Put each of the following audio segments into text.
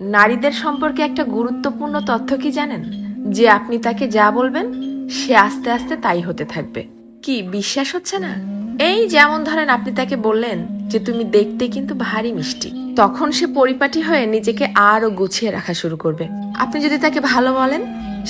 নারীদের সম্পর্কে একটা গুরুত্বপূর্ণ তথ্য কি জানেন? যে আপনি তাকে যা বলবেন সে আস্তে আস্তে তাই হতে থাকবে। কি বিশ্বাস হচ্ছে না? এই যেমন ধরেন আপনি তাকে বললেন যে তুমি দেখতে কিন্তু ভারী মিষ্টি, তখন সে পরিপাটি হয়ে নিজেকে আরো গুছিয়ে রাখা শুরু করবে। আপনি যদি তাকে ভালো বলেন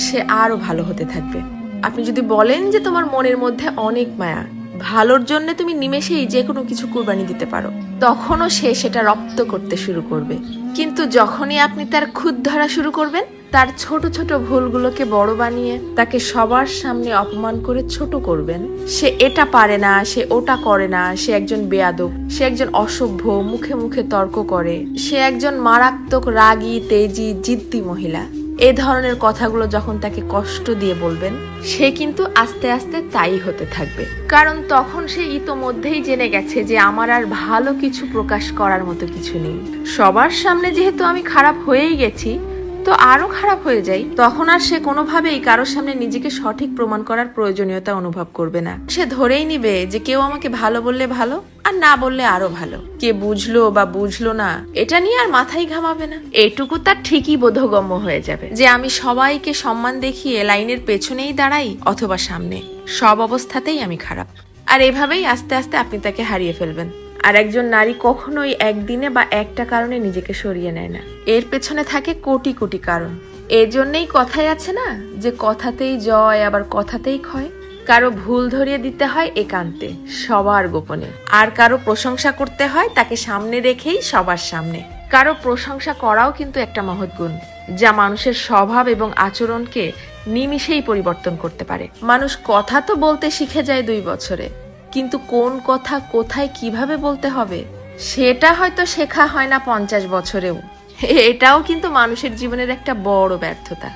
সে আরো ভালো হতে থাকবে। আপনি যদি বলেন যে তোমার মনের মধ্যে অনেক মায়া, ভালোর জন্য তুমি নিমেষেই যে কোনো কিছু কুরবানি দিতে পারো, তখনও সে সেটা রপ্ত করতে শুরু করবে। কিন্তু যখনই আপনি তার খুঁত ধরা শুরু করবেন, তার ছোট ছোট ভুলগুলোকে বড় বানিয়ে তাকে সবার সামনে অপমান করে ছোট করবেন, সে এটা পারে না, সে ওটা করে না, সে একজন বেয়াদব, সে একজন অসভ্য, মুখে মুখে তর্ক করে, সে একজন মারাত্মক রাগী তেজি জিদ্দি মহিলা, এ ধরনের কথাগুলো যখন তাকে কষ্ট দিয়ে বলবেন, সে কিন্তু আস্তে আস্তে তাই হতে থাকবে। কারণ তখন সে ইতোমধ্যেই জেনে গেছে যে আমার আর ভালো কিছু প্রকাশ করার মতো কিছু নেই। সবার সামনে যেহেতু আমি খারাপ হয়েই গেছি, তো আরো খারাপ হয়ে যাই, তখন আর সে কোনোভাবেই কারোর সামনে নিজেকে সঠিক প্রমাণ করার প্রয়োজনীয়তা অনুভব করবে না। সে ধরেই নিবে যে কেউ আমাকে ভালো বললে ভালো, আর না বললে আরো ভালো। কে বুঝলো বা বুঝলো না এটা নিয়ে আর মাথায় ঘামাবে না। এটুকু তার ঠিকই বোধগম্য হয়ে যাবে যে আমি সবাইকে সম্মান দেখিয়ে লাইনের পেছনেই দাঁড়াই অথবা সামনে, সব অবস্থাতেই আমি খারাপ। আর এভাবেই আস্তে আস্তে আপনি তাকে হারিয়ে ফেলবেন। আর একজন নারী কখনোই একদিনে বা একটা কারণে নিজেকে সরিয়ে নেয় না, এর পেছনে থাকে কোটি কোটি কারণ। এর জন্যই কথাই আছে না যে কথাতেই জয় আবার কথাতেই ক্ষয়। কারো ভুল ধরিয়ে দিতে হয় একান্তে, সবার গোপনে। আর কারো প্রশংসা করতে হয় তাকে সামনে রেখেই সবার সামনে। কারো প্রশংসা করাও কিন্তু একটা মহৎ গুণ, যা মানুষের স্বভাব এবং আচরণকে নিমিষেই পরিবর্তন করতে পারে। মানুষ কথা তো বলতে শিখে যায় 2 বছরে, কিন্তু কোন কথা কোথায় কিভাবে বলতে হবে সেটা হয়তো শেখা হয় না 50 বছরেও। এটাও কিন্তু মানুষের জীবনের একটা বড় ব্যর্থতা।